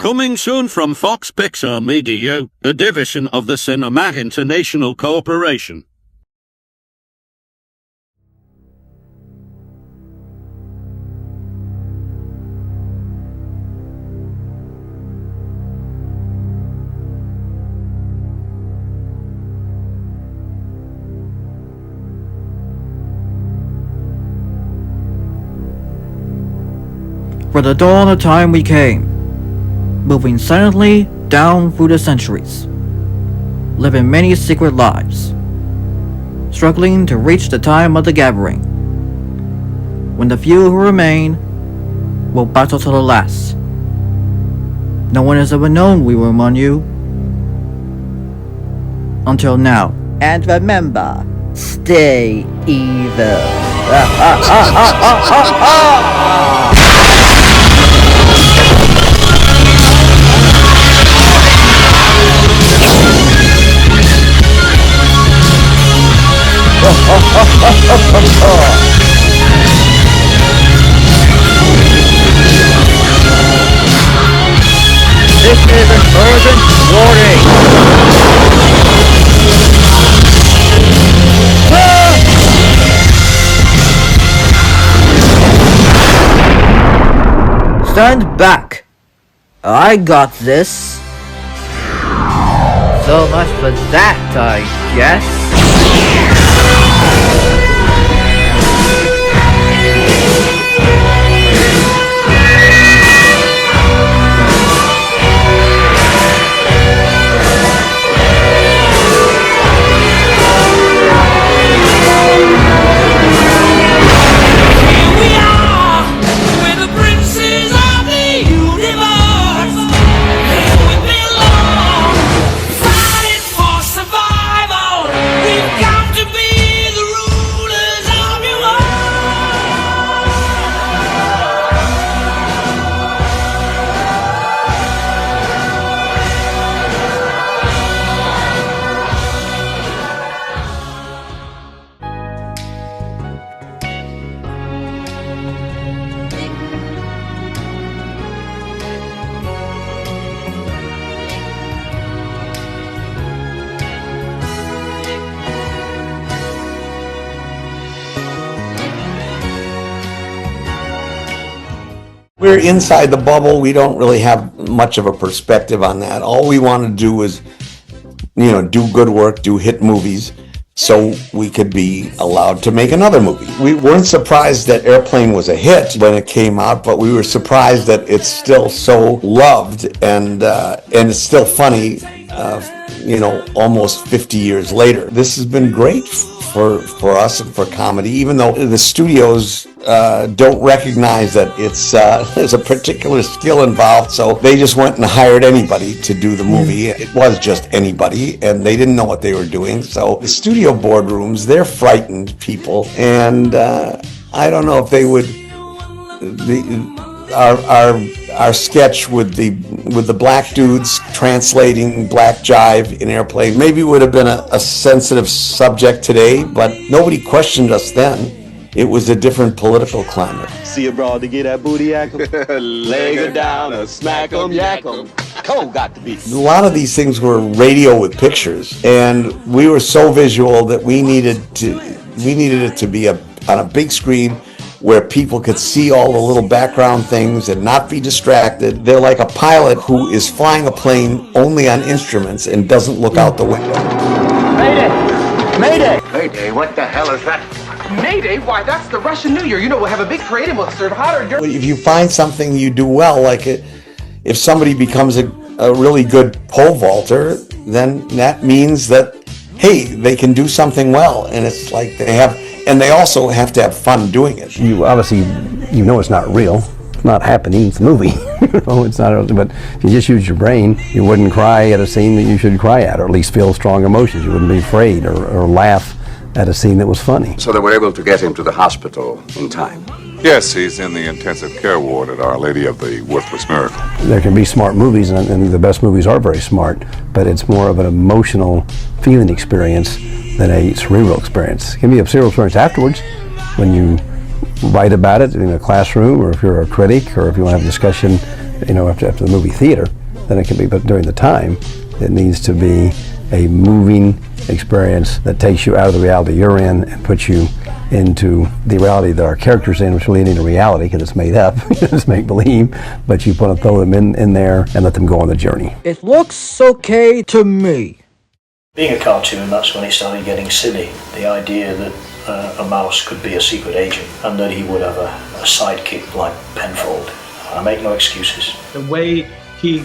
Coming soon from Fox-Pixar Media, a division of the Cinema International Corporation. For the dawn of time we came, moving silently down through the centuries, living many secret lives, struggling to reach the time of the gathering, when the few who remain will battle to the last. No one has ever known we were among you until now. And remember, stay evil. This is an urgent warning. Stand back. I got this. So much for that, I guess. We're inside the bubble. We don't really have much of a perspective on that. All we want to do is, do good work, do hit movies, so we could be allowed to make another movie. We weren't surprised that Airplane was a hit when it came out, but we were surprised that it's still so loved and it's still funny, almost 50 years later. This has been great for us and for comedy, even though the studios don't recognize that there's a particular skill involved, so they just went and hired anybody to do the movie. It was just anybody, and they didn't know what they were doing. So the studio boardrooms, they're frightened people, and I don't know if they would. Our sketch with the black dudes translating black jive in Airplane maybe would have been a sensitive subject today, but nobody questioned us then. It was a different political climate. See a broad to get that booty yak 'em, leg her down or smack 'em, yak 'em. Cold got to be. A lot of these things were radio with pictures, and we were so visual that we needed it to be on a big screen where people could see all the little background things and not be distracted. They're like a pilot who is flying a plane only on instruments and doesn't look out the window. Mayday! Mayday! Mayday, what the hell is that? Mayday? Why, that's the Russian New Year. We'll have a big parade and we'll serve hot hors d'oeuvres. If you find something you do well, like if somebody becomes a really good pole vaulter, then that means that, hey, they can do something well. And it's like they also have to have fun doing it. You obviously, it's not real. It's not happening. It's a movie. It's not. But if you just use your brain, you wouldn't cry at a scene that you should cry at, or at least feel strong emotions. You wouldn't be afraid or laugh at a scene that was funny. So they were able to get him to the hospital in time? Yes, he's in the intensive care ward at Our Lady of the Worthless Miracle. There can be smart movies, and the best movies are very smart, but it's more of an emotional feeling experience than a cerebral experience. It can be a cerebral experience afterwards when you write about it in a classroom, or if you're a critic, or if you want to have a discussion, after the movie theater. than it can be. But during the time, it needs to be a moving experience that takes you out of the reality you're in and puts you into the reality that our character's in, which really ain't a reality because it's made up, it's make-believe, but you want to throw them in there and let them go on the journey. It looks okay to me. Being a cartoon, that's when it started getting silly. The idea that a mouse could be a secret agent and that he would have a sidekick like Penfold. I make no excuses. The way he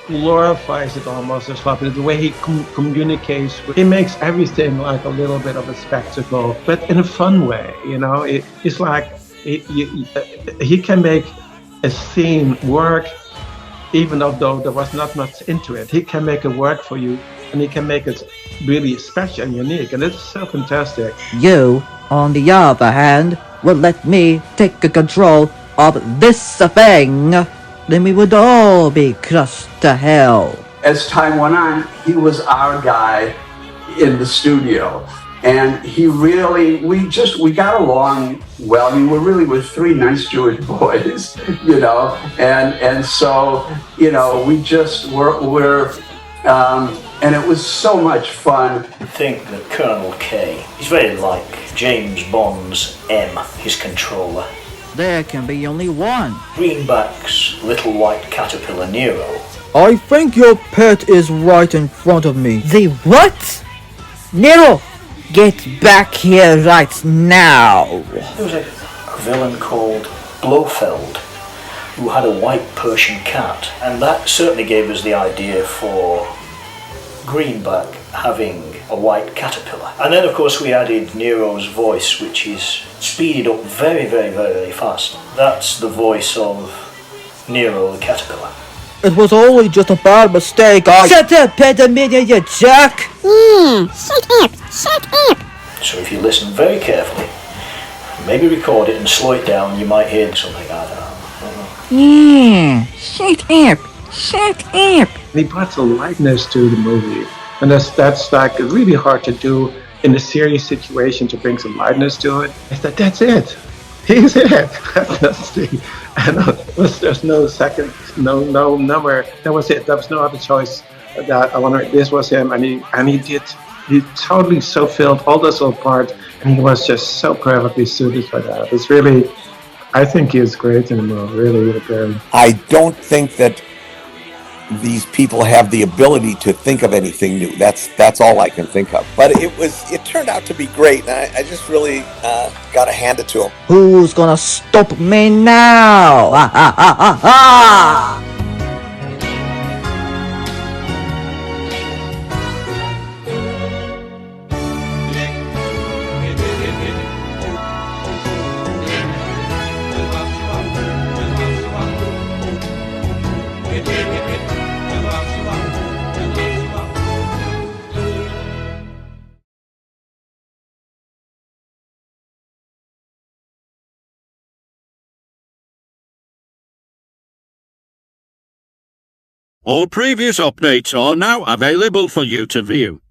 glorifies it almost as well, but the way he communicates, he makes everything like a little bit of a spectacle, but in a fun way, you know. It's like he can make a scene work even though there was not much into it. He can make it work for you, and he can make it really special and unique, and it's so fantastic. You, on the other hand, would let me take control of this thing, then we would all be crushed to hell. As time went on, he was our guy in the studio. And he really, we got along well. I mean, we really were three nice Jewish boys, you know, and so, you know, we just were and it was so much fun. I think that Colonel K, he's very like James Bond's M, his controller. There can be only one. Greenback's little white caterpillar Nero. I think your pet is right in front of me. The what? Nero, get back here right now. There was a villain called Blofeld who had a white Persian cat, and that certainly gave us the idea for Greenback having a white caterpillar. And then of course we added Nero's voice, which is speeded up very, very, very, very fast. That's the voice of Nero the caterpillar. It was only just a bad mistake. Shut up, Pedomedia, you jerk! Shut up! Shut up! So if you listen very carefully, maybe record it and slow it down, you might hear something, I don't know. Shut up! Shut up! He brought the lightness to the movie, and that's like really hard to do in a serious situation, to bring some lightness to it. I thought, that's it. He's it. That's the, and there's no second, no number. That was it. There was no other choice. That I wonder, this was him, and he totally so filled all those little parts, and he was just so perfectly suited for that. It's really, I think he is great in the movie. Really, really good. I don't think that these people have the ability to think of anything new. That's all I can think of. But it turned out to be great, and I just really got to hand it to him. Who's gonna stop me now? All previous updates are now available for you to view.